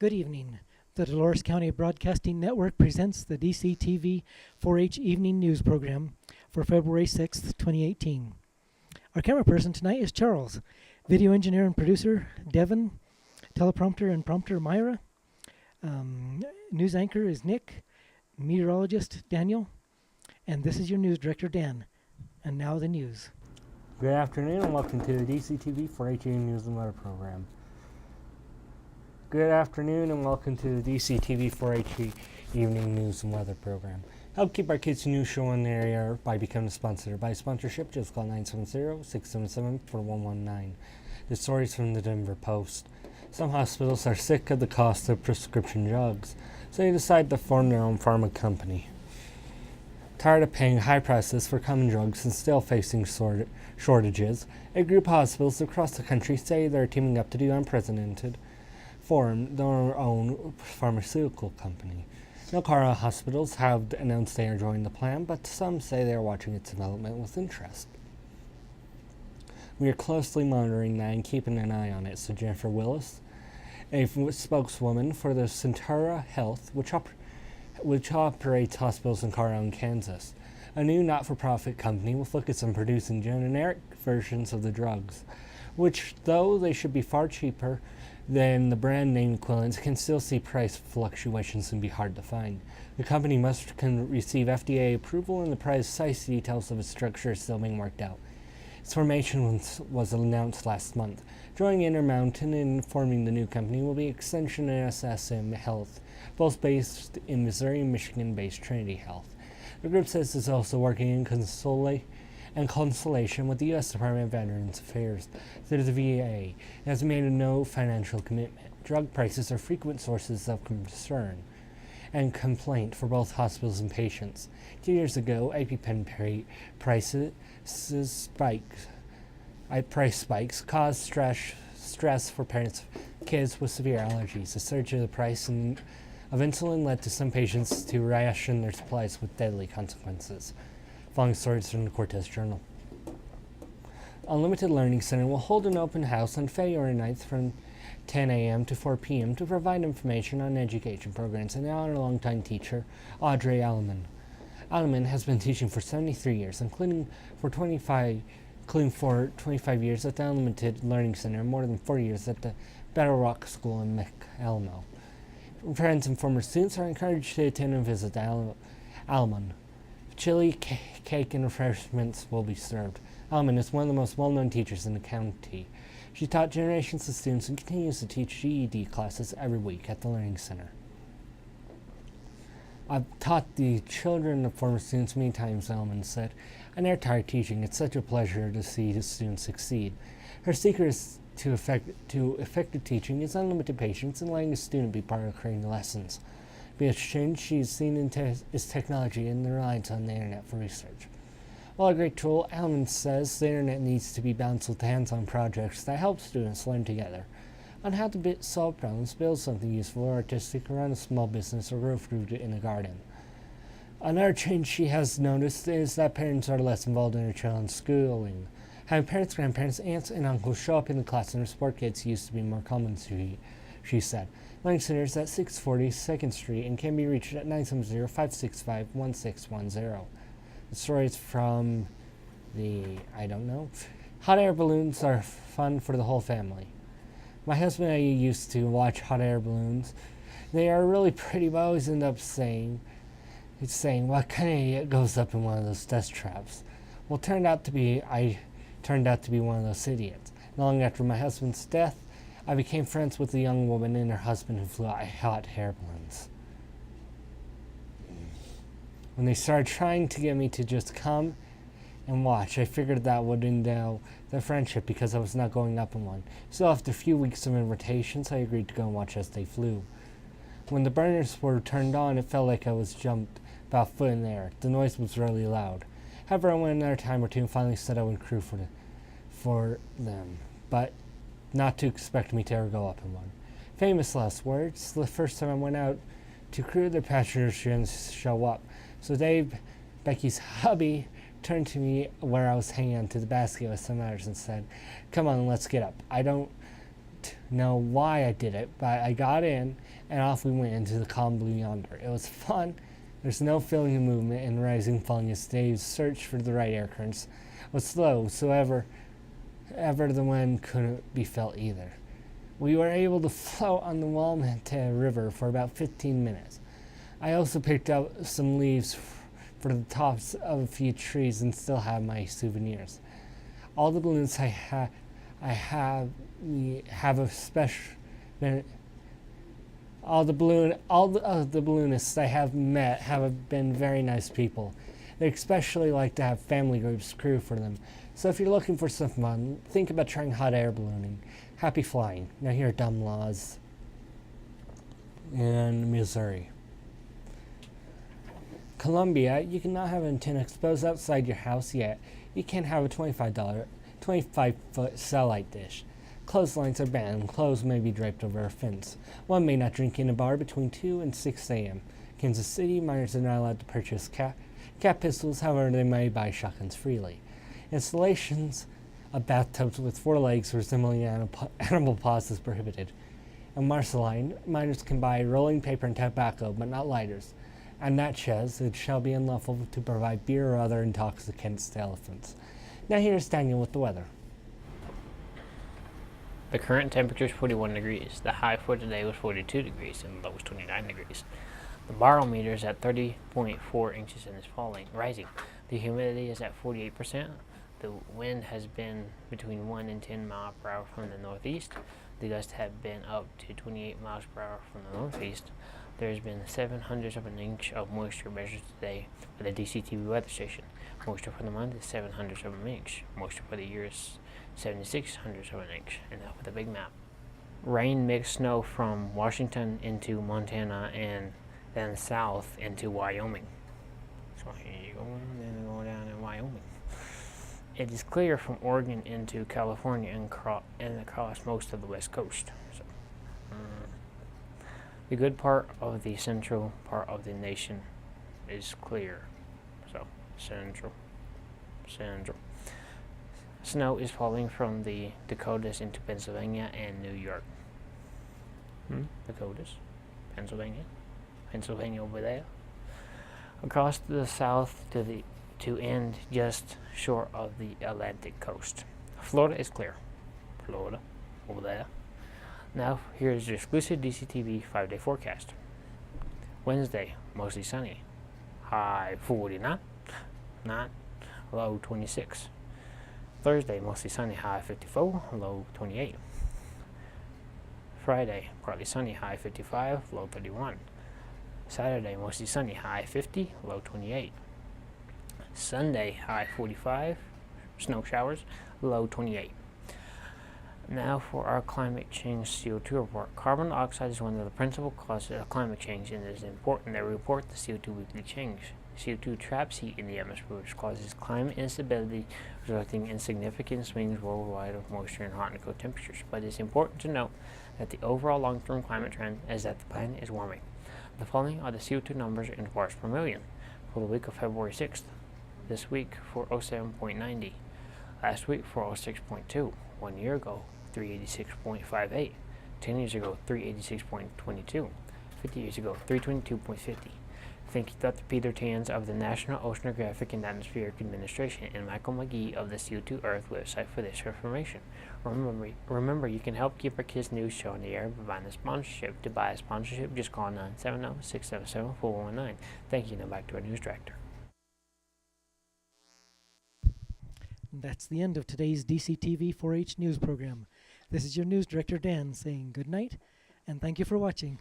Good evening. The Dolores County Broadcasting Network presents the DCTV 4-H Evening News Program for February 6th, 2018. Our camera person tonight is Charles, video engineer and producer Devin, teleprompter and prompter Myra, news anchor is Nick, meteorologist Daniel, and this is your news director Dan. And now the news. Good afternoon and welcome to the DCTV 4-H Evening News and Weather Program. Good afternoon and welcome to the DCTV 4-H Evening News and Weather Program. Help keep our kids' news show in the area by becoming a sponsor. By sponsorship, just call 970-677-4119. The stories from the Denver Post. Some hospitals are sick of the cost of prescription drugs, so they decide to form their own pharma company. Tired of paying high prices for common drugs and still facing shortages, a group of hospitals across the country say they're teaming up to do unprecedented, form their own pharmaceutical company. No Colorado hospitals have announced they are joining the plan, but some say they are watching its development with interest. We are closely monitoring that and keeping an eye on it, said Jennifer Willis, a spokeswoman for the Centura Health, which operates hospitals in Colorado and Kansas. A new not-for-profit company will focus on producing generic versions of the drugs, which, though they should be far cheaper than the brand name equivalents, can still see price fluctuations and be hard to find. The company must receive FDA approval, and the precise details of its structure are still being worked out. Its formation was announced last month. Joining Intermountain in forming the new company will be Extension and SSM Health, both based in Missouri and Michigan-based Trinity Health. The group says it's also working in consultation with the U.S. Department of Veterans Affairs through the VA and has made no financial commitment. Drug prices are frequent sources of concern and complaint for both hospitals and patients. 2 years ago, EpiPen price spikes caused stress for parents of kids with severe allergies. A surge of the price of insulin led to some patients to ration their supplies with deadly consequences. Following stories from the Cortez Journal. Unlimited Learning Center will hold an open house on February 9th from 10 a.m. to 4 p.m. to provide information on education programs and honor longtime teacher Audrey Alleman. Alleman has been teaching for 73 years, including for 25 years at the Unlimited Learning Center and more than 40 years at the Battle Rock School in McElmo. Friends and former students are encouraged to attend and visit Alleman. Chili, cake, and refreshments will be served. Alleman is one of the most well-known teachers in the county. She taught generations of students and continues to teach GED classes every week at the Learning Center. I've taught the children of former students many times, Alleman said. I never tired teaching. It's such a pleasure to see the students succeed. Her secret to effective teaching is unlimited patience and letting the student be part of creating the lessons. The change she's seen is technology and the reliance on the internet for research. While a great tool, Alleman says the internet needs to be balanced with hands-on projects that help students learn together on how to solve problems, build something useful or artistic, or run a small business, or grow fruit in a garden. Another change she has noticed is that parents are less involved in their children's schooling. Having parents, grandparents, aunts, and uncles show up in the class and support kids used to be more common, she said. Learning Center is at 640 2nd Street and can be reached at 970-565-1610. The story is from Hot air balloons are fun for the whole family. My husband and I used to watch hot air balloons. They are really pretty, but I always end up saying, what kind of idiot goes up in one of those dust traps? Well, I turned out to be one of those idiots. Long after my husband's death, I became friends with a young woman and her husband who flew hot air balloons. When they started trying to get me to just come and watch, I figured that would endow their friendship because I was not going up in one. So after a few weeks of invitations, I agreed to go and watch as they flew. When the burners were turned on, it felt like I was jumped about a foot in the air. The noise was really loud. However, I went another time or two and finally said I would crew for them, but not to expect me to ever go up in one. Famous last words. The first time I went out to crew, the passengers didn't show up. So Dave, Becky's hubby, turned to me where I was hanging onto the basket with some others and said, "Come on, let's get up. I don't know why I did it, but I got in and off we went into the calm blue yonder. It was fun. There's no feeling of movement and rising, falling as Dave's search for the right air currents was slow, so ever the wind couldn't be felt either. We were able to float on the Wilmette River for about 15 minutes. I also picked up some leaves for the tops of a few trees and still have my souvenirs. All the balloons we have a special. All the balloonists I have met have been very nice people. They especially like to have family groups crew for them. So if you're looking for some fun, think about trying hot air ballooning. Happy flying. Now here are dumb laws in Missouri. Colombia, you cannot have an antenna exposed outside your house yet. You can't have a $25-foot satellite dish. Clotheslines are banned. Clothes may be draped over a fence. One may not drink in a bar between 2 and 6 a.m. Kansas City, minors are not allowed to purchase cat pistols, however, they may buy shotguns freely. Installations of bathtubs with 4 legs resembling animal paws is prohibited. In Marceline, minors can buy rolling paper and tobacco, but not lighters. And Natchez, it shall be unlawful to provide beer or other intoxicants to elephants. Now here's Daniel with the weather. The current temperature is 41 degrees. The high for today was 42 degrees and the low was 29 degrees. The barometer is at 30.4 inches and is rising. The humidity is at 48%. The wind has been between 1 and 10 miles per hour from the northeast. The gusts have been up to 28 miles per hour from the northeast. There has been 7/100 of an inch of moisture measured today by the DCTV weather station. Moisture for the month is 7/100 of an inch. Moisture for the year is 76/100 of an inch. And now for the big map. Rain mixed snow from Washington into Montana and then south into Wyoming. So here you go, and then go down in Wyoming. It is clear from Oregon into California and across most of the west coast. So, the good part of the central part of the nation is clear. So, central. Snow is falling from the Dakotas into Pennsylvania and New York. Dakotas, Pennsylvania over there. Across to the south to end just short of the Atlantic coast. Florida is clear. Florida over there. Now here's your exclusive DCTV 5-day forecast. Wednesday, mostly sunny. High 49, low 26. Thursday, mostly sunny, high 54, low 28. Friday, partly sunny, high 55, low 31. Saturday, mostly sunny, high 50, low 28. Sunday, high 45, snow showers, low 28. Now for our climate change CO2 report. Carbon dioxide is one of the principal causes of climate change, and it is important that we report the CO2 weekly change. CO2 traps heat in the atmosphere, which causes climate instability, resulting in significant swings worldwide of moisture and hot and cold temperatures. But it's important to note that the overall long-term climate trend is that the planet is warming. The following are the CO2 numbers in parts per million for the week of February 6th. This week, 407.90. Last week, 406.2. 1 year ago, 386.58. 10 years ago, 386.22. 50 years ago, 322.50. Thank you, Dr. Peter Tans of the National Oceanographic and Atmospheric Administration and Michael McGee of the CO2 Earth website for this information. Remember, you can help keep our kids' news show on the air by buying a sponsorship. To buy a sponsorship, just call 970-677-4119. Thank you. Now back to our news director. That's the end of today's DCTV 4-H news program. This is your news director, Dan, saying good night, and thank you for watching.